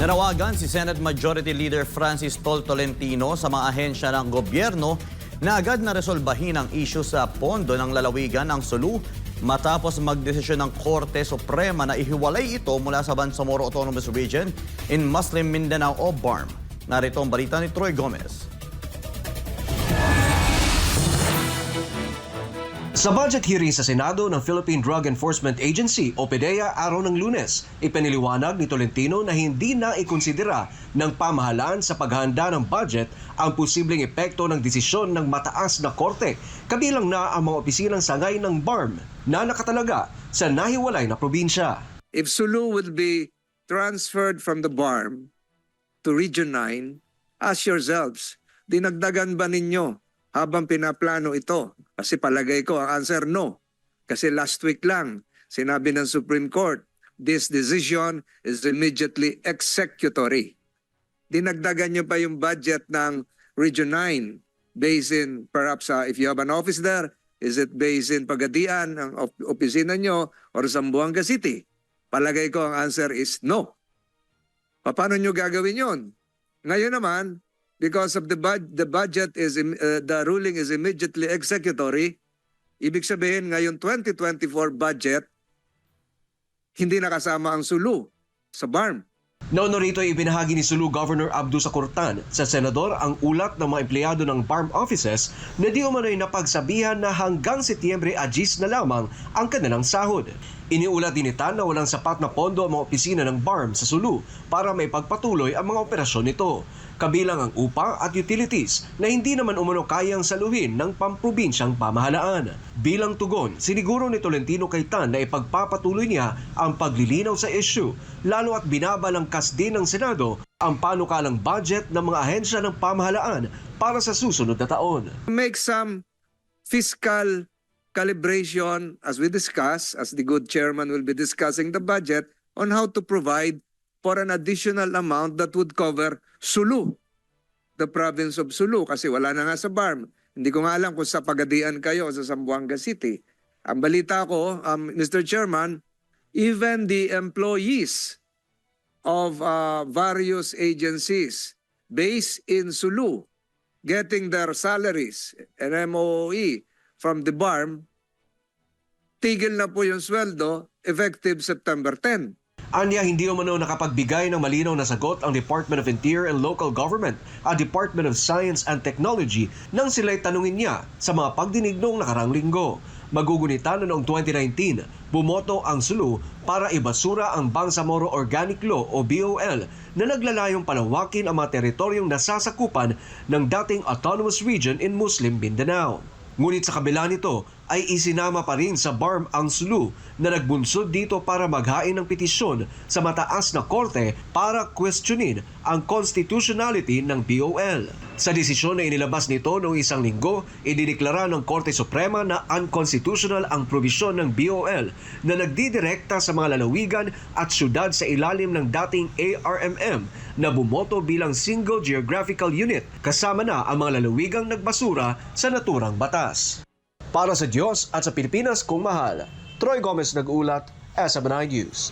Nanawagan si Senate Majority Leader Francis Tolentino sa mga ahensya ng gobyerno na agad na resolbahin ang isyu sa pondo ng lalawigan ng Sulu matapos magdesisyon ng Korte Suprema na ihiwalay ito mula sa Bangsamoro Autonomous Region in Muslim Mindanao o BARM. Narito ang balita ni Troy Gomez. Sa budget hearing sa Senado ng Philippine Drug Enforcement Agency o PDEA araw ng Lunes, ipiniliwanag ni Tolentino na hindi na ikonsidera ng pamahalaan sa paghahanda ng budget ang posibleng epekto ng desisyon ng mataas na korte, kabilang na ang mga opisinang sangay ng BARM na nakatalaga sa nahiwalay na probinsya. If Sulu will be transferred from the BARM to Region 9, ask yourselves, dinagdagan ba ninyo habang pinaplano ito? Kasi palagay ko ang answer no. Kasi last week lang, sinabi ng Supreme Court, this decision is immediately executory. Dinagdagan nyo pa yung budget ng Region 9 based in, perhaps if you have an office there, is it based in Pagadian, ang opisina nyo, or Zamboanga City? Palagay ko ang answer is no. Paano nyo gagawin yon? Ngayon naman, because of the budget is the ruling is immediately executory, ibig sabihin ngayon 2024 budget hindi nakasama ang Sulu sa BARM. Noon rito ibinahagi ni Sulu Governor Abdu Sakurtan sa senador ang ulat ng mga empleyado ng BARM offices na di umano'y napagsabihan na hanggang Setyembre agis na lamang ang kanilang sahod. Iniulat din ni Tan na walang sapat na pondo ang mga opisina ng BARM sa Sulu para may pagpatuloy ang mga operasyon nito, kabilang ang upa at utilities na hindi naman umano kayang saluhin ng pamprobinsyang pamahalaan. Bilang tugon, siniguro ni Tolentino kay Tan na ipagpapatuloy niya ang paglilinaw sa issue, lalo at binabalangkas din ng Senado ang panukalang budget ng mga ahensya ng pamahalaan para sa susunod na taon. Make some fiscal calibration as we discuss, as the good chairman will be discussing the budget, on how to provide for an additional amount that would cover Sulu, the province of Sulu, kasi wala na nga sa BARM. Hindi ko nga alam kung sa Pagadian kayo o sa Zamboanga City. Ang balita ko, Mr. Chairman, even the employees of various agencies based in Sulu, getting their salaries and MOE from the BARM, tigil na po yung sweldo effective September 10. Anya, hindi umano nakapagbigay ng malinaw na sagot ang Department of Interior and Local Government at Department of Science and Technology nang sila'y tanungin niya sa mga pagdinig noong nakarang linggo. Magugunita na noong 2019, bumoto ang Sulu para ibasura ang Bangsamoro Organic Law o BOL na naglalayong palawakin ang mga teritoryong nasasakupan ng dating Autonomous Region in Muslim Mindanao. Ngunit sa kabila nito ay isinama pa rin sa BARM ang Sulu na nagbunsod dito para maghain ng petisyon sa mataas na korte para questionin ang constitutionality ng BOL. Sa desisyon na inilabas nito noong isang linggo, idineklara ng Korte Suprema na unconstitutional ang probisyon ng BOL na nagdidirekta sa mga lalawigan at syudad sa ilalim ng dating ARMM na bumoto bilang single geographical unit kasama na ang mga lalawigang nagbasura sa naturang batas. Para sa Diyos at sa Pilipinas kung mahal, Troy Gomez nag-ulat, SMNI News.